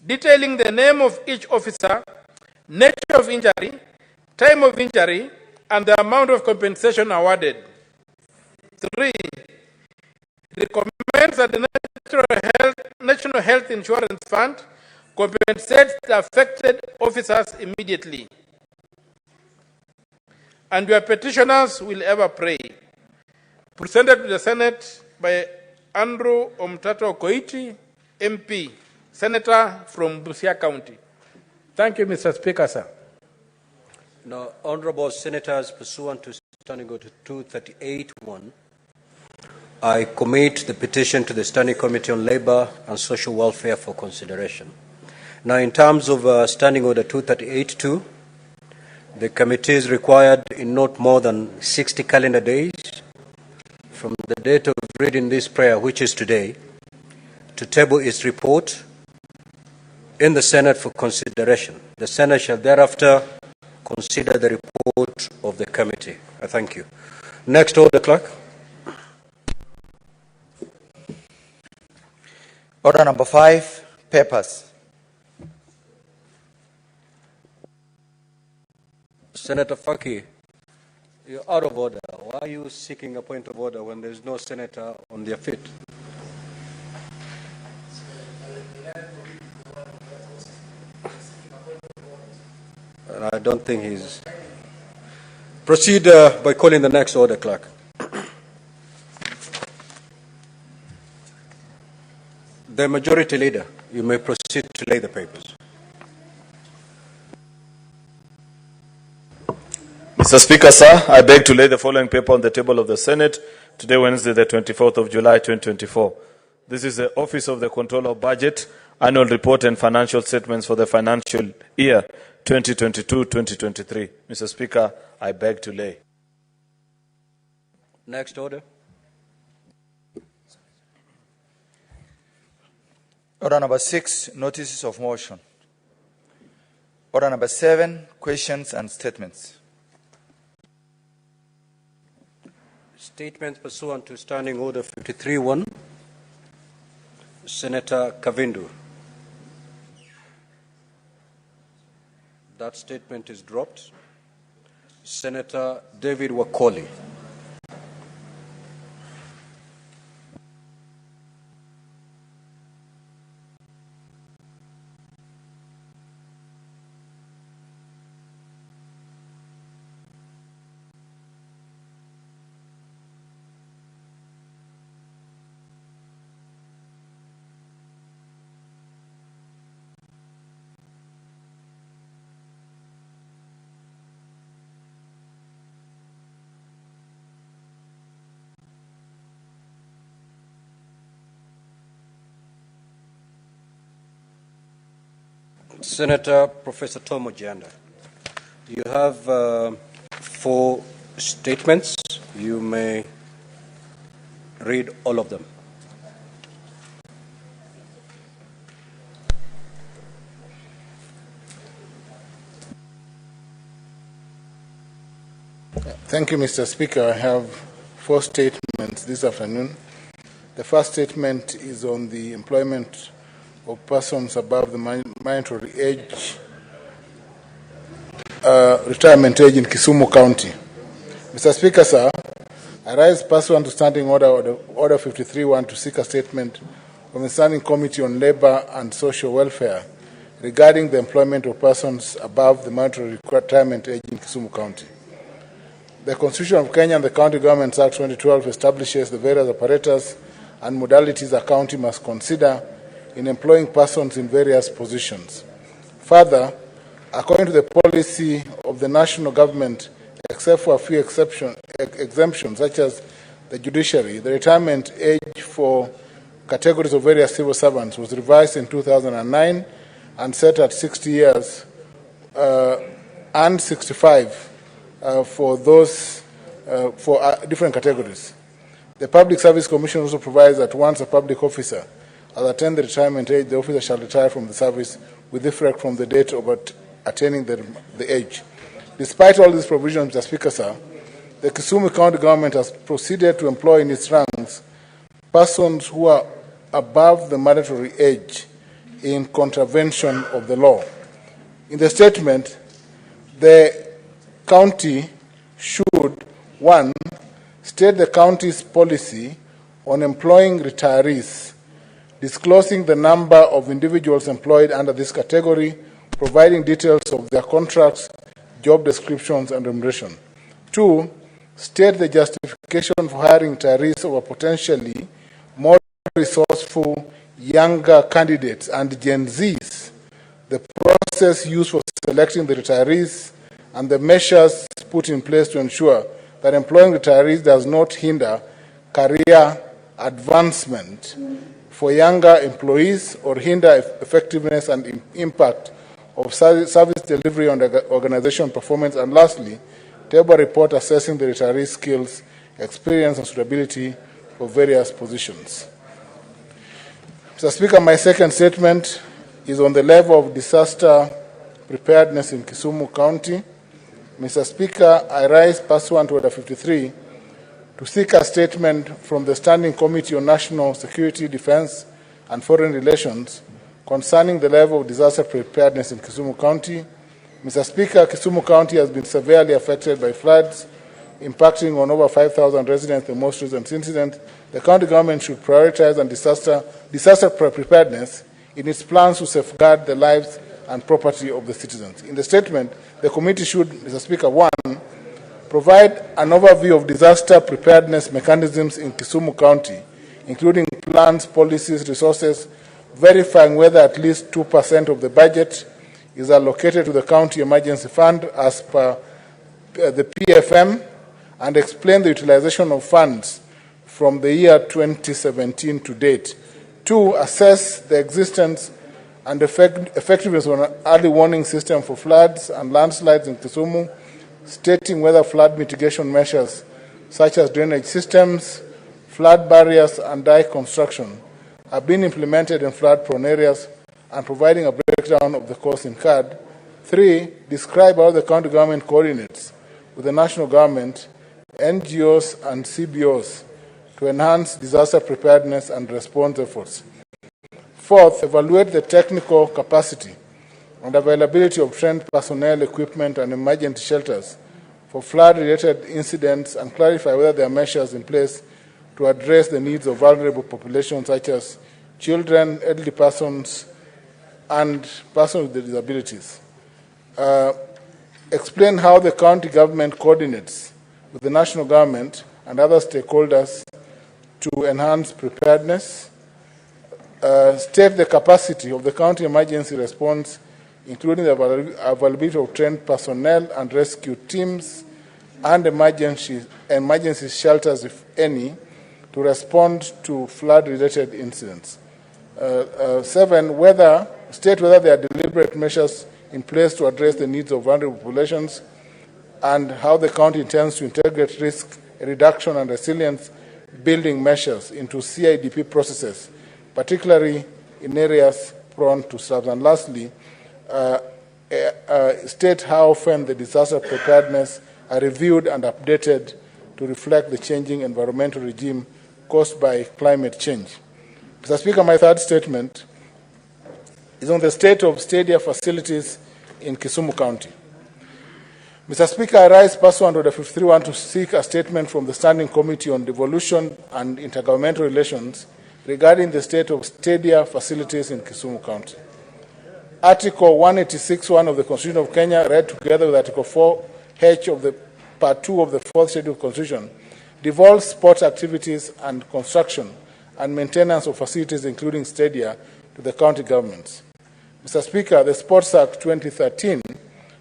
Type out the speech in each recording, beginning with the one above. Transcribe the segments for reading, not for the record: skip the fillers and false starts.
detailing the name of each officer, nature of injury, time of injury, and the amount of compensation awarded. 3. Recommends that the National Health Insurance Fund compensates the affected officers immediately. And your petitioners will ever pray. Presented to the Senate by Andrew Omtato Koiti, MP, Senator from Busia County. Thank you, Mr. Speaker, sir. Now, Honorable Senators, pursuant to Standing Order 238(1), I commit the petition to the Standing Committee on Labour and Social Welfare for consideration. Now, in terms of Standing Order 238(2), the committee is required in not more than 60 calendar days from the date of reading this prayer, which is today, to table its report in the Senate for consideration. The Senate shall thereafter consider the report of the committee. I thank you. Next order, Clerk. Order number 5, papers. Senator Faki, you're out of order. Why are you seeking a point of order when there's no senator on their feet? I don't think he's... Proceed by calling the next order, Clerk. The Majority Leader, you may proceed to lay the papers. Mr. Speaker, sir, I beg to lay the following paper on the table of the Senate today, Wednesday, the 24th of July, 2024. This is the Office of the Controller of Budget, Annual Report and Financial Statements for the financial year 2022-2023. Mr. Speaker, I beg to lay. Next order. Order number 6, notices of motion. Order number 7, questions and statements. Statement pursuant to Standing Order 53(1). Senator Kavindu. That statement is dropped. Senator David Wakoli. Senator Professor Tom Ojanda, you have 4 statements. You may read all of them. Thank you, Mr. Speaker. I have 4 statements this afternoon. The first statement is on the employment of persons above the mandatory age, retirement age in Kisumu County. Mr. Speaker, sir, I rise pursuant to Standing Order 53(1) to seek a statement from the Standing Committee on Labour and Social Welfare regarding the employment of persons above the mandatory retirement age in Kisumu County. The Constitution of Kenya and the County Governments Act 2012 establishes the various apparatus and modalities a county must consider in employing persons in various positions. Further, according to the policy of the national government, except for a few exemptions such as the judiciary, the retirement age for categories of various civil servants was revised in 2009 and set at 60 years and 65 for those different categories. The Public Service Commission also provides that once a public officer has attained the retirement age, the officer shall retire from the service with effect from the date of attaining the age. Despite all these provisions, Mr. Speaker, sir, the Kisumu County Government has proceeded to employ in its ranks persons who are above the mandatory age in contravention of the law. In the statement, the county should, 1, state the county's policy on employing retirees, disclosing the number of individuals employed under this category, providing details of their contracts, job descriptions, and remuneration. 2, state the justification for hiring retirees over potentially more resourceful younger candidates and Gen Zs, the process used for selecting the retirees, and the measures put in place to ensure that employing retirees does not hinder career advancement for younger employees or hinder effectiveness and impact of service delivery on the organization performance. And lastly, table a report assessing the retirees' skills, experience, and suitability for various positions. Mr. Speaker, my second statement is on the level of disaster preparedness in Kisumu County. Mr. Speaker, I rise pursuant to Order 53 to seek a statement from the Standing Committee on National Security, Defense, and Foreign Relations concerning the level of disaster preparedness in Kisumu County. Mr. Speaker, Kisumu County has been severely affected by floods, impacting on over 5,000 residents in the most recent incident. The county government should prioritize on disaster preparedness in its plans to safeguard the lives and property of the citizens. In the statement, the committee should, Mr. Speaker, 1, provide an overview of disaster preparedness mechanisms in Kisumu County, including plans, policies, resources, verifying whether at least 2% of the budget is allocated to the county emergency fund as per the PFM, and explain the utilization of funds from the year 2017 to date. 2, assess the existence and effectiveness of an early warning system for floods and landslides in Kisumu, stating whether flood mitigation measures such as drainage systems, flood barriers, and dike construction have been implemented in flood-prone areas, and providing a breakdown of the costs incurred. 3, describe how the county government coordinates with the national government, NGOs, and CBOs to enhance disaster preparedness and response efforts. 4th, evaluate the technical capacity and availability of trained personnel, equipment, and emergency shelters for flood-related incidents, and clarify whether there are measures in place to address the needs of vulnerable populations such as children, elderly persons, and persons with disabilities. Explain how the county government coordinates with the national government and other stakeholders to enhance preparedness. State the capacity of the county emergency response, including the availability of trained personnel and rescue teams and emergency shelters, if any, to respond to flood-related incidents. 7, state whether there are deliberate measures in place to address the needs of vulnerable populations, and how the county intends to integrate risk reduction and resilience building measures into CIDP processes, particularly in areas prone to floods. And lastly, state how often the disaster preparedness are reviewed and updated to reflect the changing environmental regime caused by climate change. Mr. Speaker, my third statement is on the state of stadia facilities in Kisumu County. Mr. Speaker, I rise pursuant to Order 53.1 to seek a statement from the Standing Committee on Devolution and Intergovernmental Relations regarding the state of stadia facilities in Kisumu County. Article 186(1) of the Constitution of Kenya, read together with Article 4H of the Part 2 of the 4th Schedule of the Constitution, devolves sport activities and construction and maintenance of facilities, including stadia, to the county governments. Mr. Speaker, the Sports Act 2013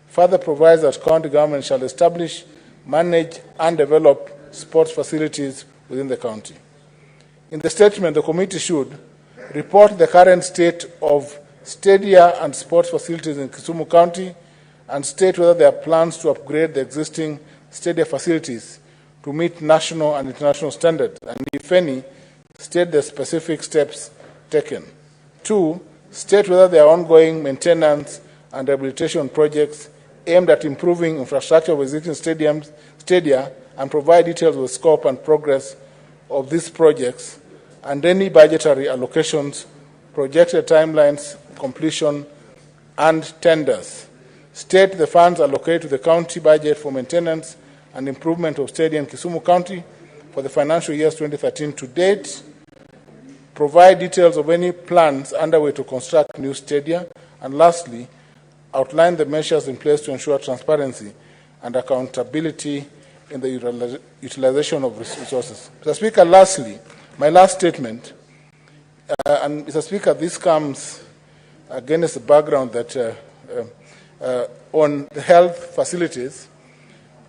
further provides that county government shall establish, manage, and develop sports facilities within the county. In the statement, the committee should report the current state of stadia and sports facilities in Kisumu County, and state whether there are plans to upgrade the existing stadia facilities to meet national and international standards, and if any, state the specific steps taken. 2, state whether there are ongoing maintenance and rehabilitation projects aimed at improving infrastructure of existing stadia, and provide details of the scope and progress of these projects and any budgetary allocations projected timelines, completion, and tenders. State the funds allocated to the county budget for maintenance and improvement of stadia in Kisumu County for the financial years 2013 to date. Provide details of any plans underway to construct new stadia. And lastly, outline the measures in place to ensure transparency and accountability in the utilization of resources. Mr. Speaker, lastly, my last statement, and Mr. Speaker, this comes against the background that on the health facilities,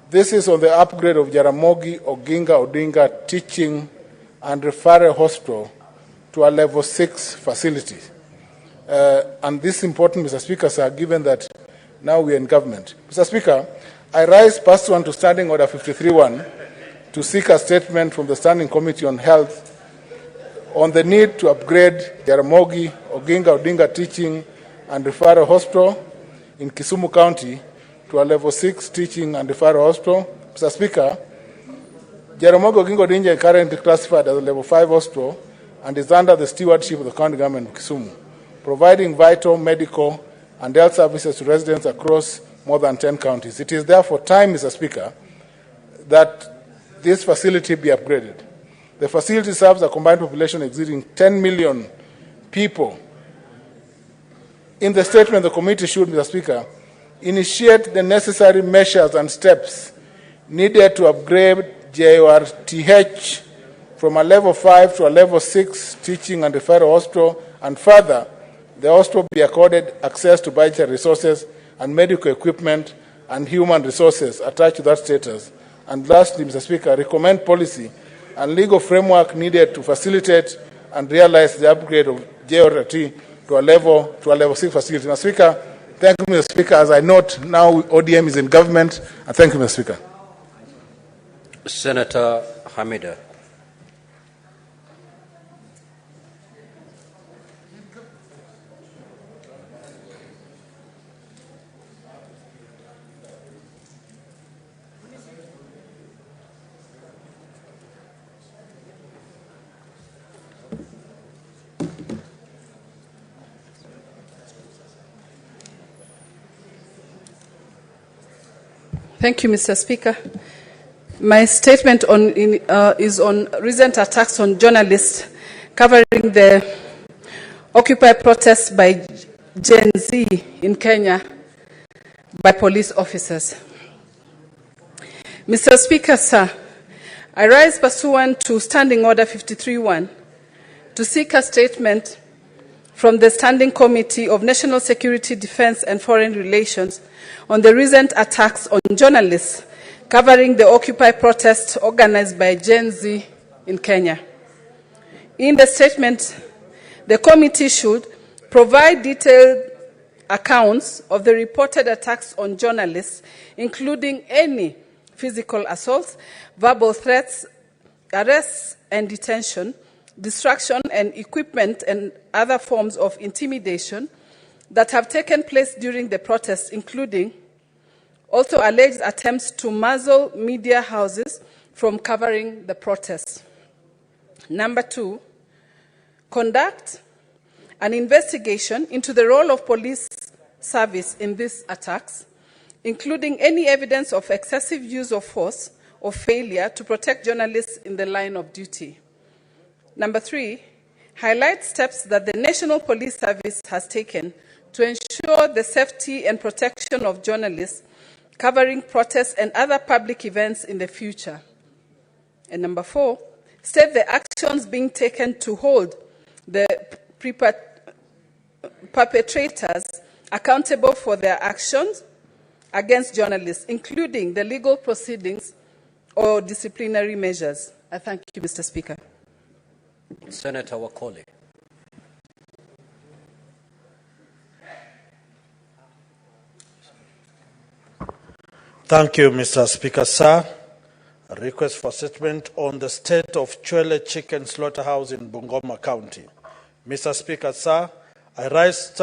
this is on the upgrade of Jaramogi Oginga Odinga Teaching and Referral Hospital to a level 6 facility. And this is important, Mr. Speaker, sir, given that now we are in government. Mr. Speaker, I rise pursuant to Standing Order 53-1 to seek a statement from the Standing Committee on Health on the need to upgrade Jaramogi Oginga Odinga Teaching and Referral Hospital in Kisumu County to a level 6 teaching and referral hospital. Mr. Speaker, Jaramogi Oginga Odinga is currently classified as a level 5 hospital and is under the stewardship of the county government of Kisumu, providing vital medical and health services to residents across more than 10 counties. It is therefore time, Mr. Speaker, that this facility be upgraded. The facility serves a combined population exceeding 10 million people. In the statement, the committee should, Mr. Speaker, initiate the necessary measures and steps needed to upgrade JORTH from a level 5 to a level 6 teaching and referral hospital, and further, the hospital be accorded access to budgetary resources and medical equipment and human resources attached to that status. And lastly, Mr. Speaker, recommend policy and legal framework needed to facilitate and realize the upgrade of JORT to a level 6 facility. Mr. Speaker, thank you, Mr. Speaker. As I note, now ODM is in government. And thank you, Mr. Speaker. Senator Hamida. Thank you, Mr. Speaker. My statement is on recent attacks on journalists covering the Occupy protests by Gen Z in Kenya by police officers. Mr. Speaker, sir, I rise pursuant to Standing Order 53-1 to seek a statement from the Standing Committee of National Security, Defense and Foreign Relations on the recent attacks on journalists covering the Occupy protests organized by Gen Z in Kenya. In the statement, the committee should provide detailed accounts of the reported attacks on journalists, including any physical assaults, verbal threats, arrests and detention, destruction and equipment and other forms of intimidation that have taken place during the protests, including also alleged attempts to muzzle media houses from covering the protests. Number 2, conduct an investigation into the role of police service in these attacks, including any evidence of excessive use of force or failure to protect journalists in the line of duty. Number 3, highlight steps that the National Police Service has taken to ensure the safety and protection of journalists covering protests and other public events in the future. And number 4, state the actions being taken to hold the perpetrators accountable for their actions against journalists, including the legal proceedings or disciplinary measures. I thank you, Mr. Speaker. Senator Wakoli. Thank you, Mr. Speaker, sir. A request for statement on the state of Chwele Chicken Slaughterhouse in Bungoma County. Mr. Speaker, sir, I rise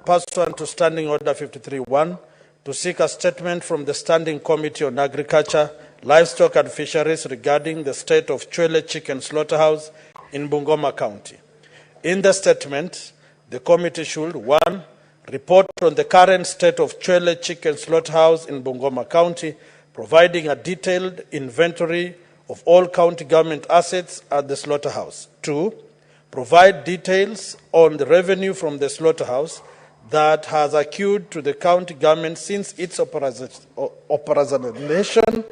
pursuant to Standing Order 53-1 to seek a statement from the Standing Committee on Agriculture, Livestock and Fisheries regarding the state of Chwele Chicken Slaughterhouse in Bungoma County. In the statement, the committee should, 1, report on the current state of Chwele Chicken Slaughterhouse in Bungoma County, providing a detailed inventory of all county government assets at the slaughterhouse. 2, provide details on the revenue from the slaughterhouse that has accrued to the county government since its operationalization,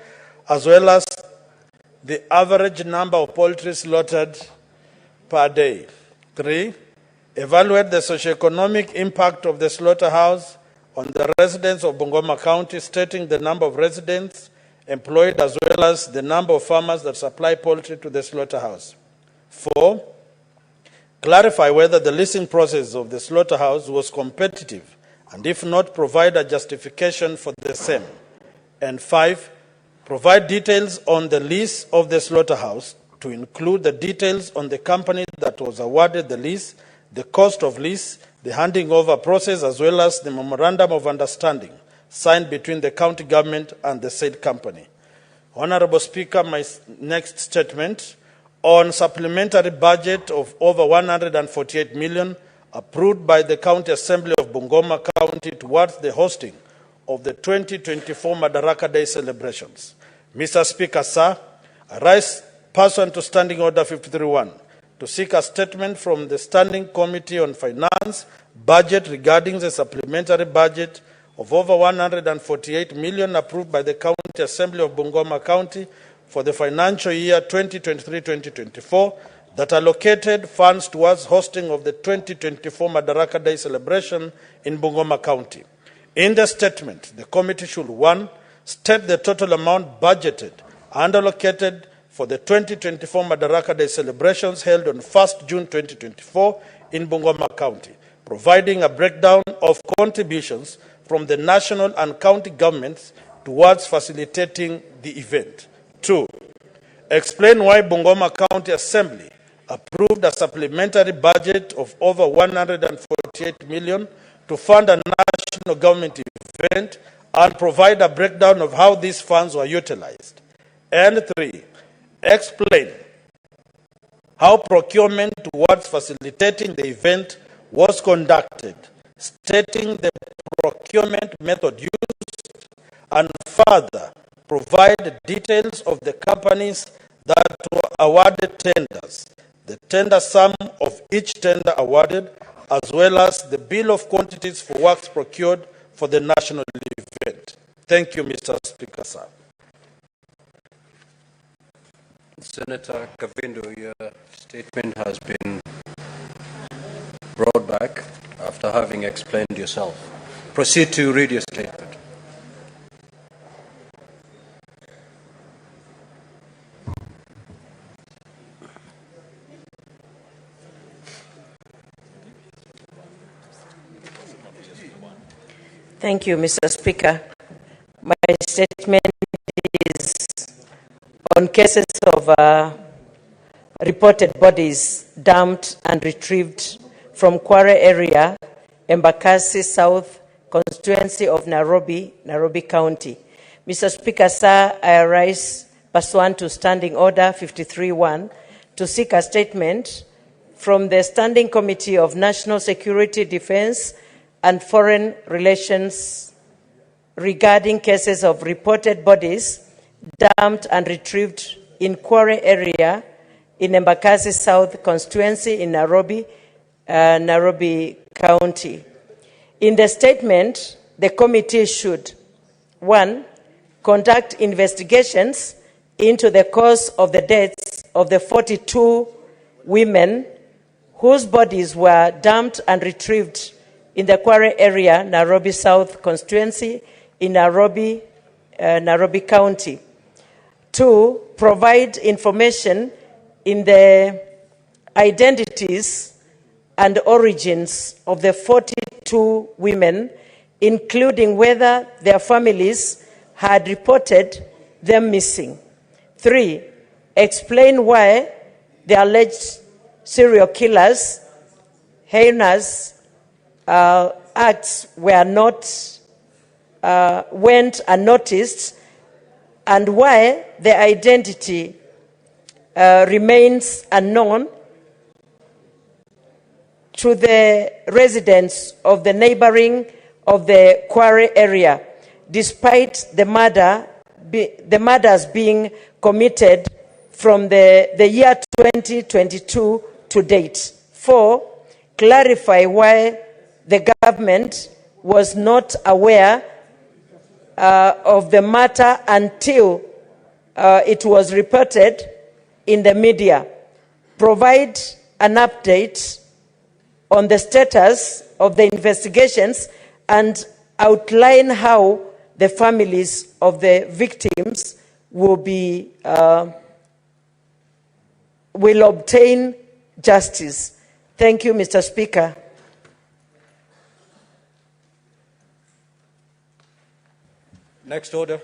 as well as the average number of poultry slaughtered per day. 3, evaluate the socioeconomic impact of the slaughterhouse on the residents of Bungoma County, stating the number of residents employed as well as the number of farmers that supply poultry to the slaughterhouse. 4, clarify whether the leasing process of the slaughterhouse was competitive, and if not, provide a justification for the same. And 5, provide details on the lease of the slaughterhouse, to include the details on the company that was awarded the lease, the cost of lease, the handing over process, as well as the memorandum of understanding signed between the county government and the said company. Honorable Speaker, my next statement on supplementary budget of over 148 million approved by the County Assembly of Bungoma County towards the hosting of the 2024 Madaraka Day celebrations. Mr. Speaker, sir, I rise pursuant to Standing Order 53.1 to seek a statement from the Standing Committee on Finance Budget regarding the supplementary budget of over 148 million approved by the County Assembly of Bungoma County for the financial year 2023-2024 that allocated funds towards hosting of the 2024 Madaraka Day celebration in Bungoma County. In the statement, the committee should, 1, state the total amount budgeted and allocated for the 2024 Madaraka Day celebrations held on 1st June 2024 in Bungoma County, providing a breakdown of contributions from the national and county governments towards facilitating the event. 2, explain why Bungoma County Assembly approved a supplementary budget of over 148 million to fund a national government event and provide a breakdown of how these funds were utilized. And 3, explain how procurement towards facilitating the event was conducted, stating the procurement method used, and further provide details of the companies that were awarded tenders, the tender sum of each tender awarded, as well as the bill of quantities for works procured for the national event. Thank you, Mr. Speaker, sir. Senator Kavindo, your statement has been brought back after having explained yourself. Proceed to read your statement. Thank you, Mr. Speaker. My statement is on cases of reported bodies dumped and retrieved from Kware area, Embakasi South constituency of Nairobi County. Mr. Speaker, sir, I arise pursuant to Standing Order 53.1 to seek a statement from the Standing Committee of National Security, Defense and Foreign Relations regarding cases of reported bodies dumped and retrieved in Kware area in Embakasi South constituency in Nairobi County. In the statement, the committee should, 1, conduct investigations into the cause of the deaths of the 42 women whose bodies were dumped and retrieved in the Kware area, Nairobi South constituency in Nairobi County. 2, provide information in the identities and origins of the 42 women, including whether their families had reported them missing. 3, explain why the alleged serial killers' heinous acts went unnoticed, and why their identity remains unknown to the residents of the neighboring of the Quarry area, despite the murders being committed from the year 2022 to date. 4, clarify why the government was not aware of the matter until it was reported in the media. Provide an update on the status of the investigations and outline how the families of the victims will obtain justice. Thank you, Mr. Speaker. Next order.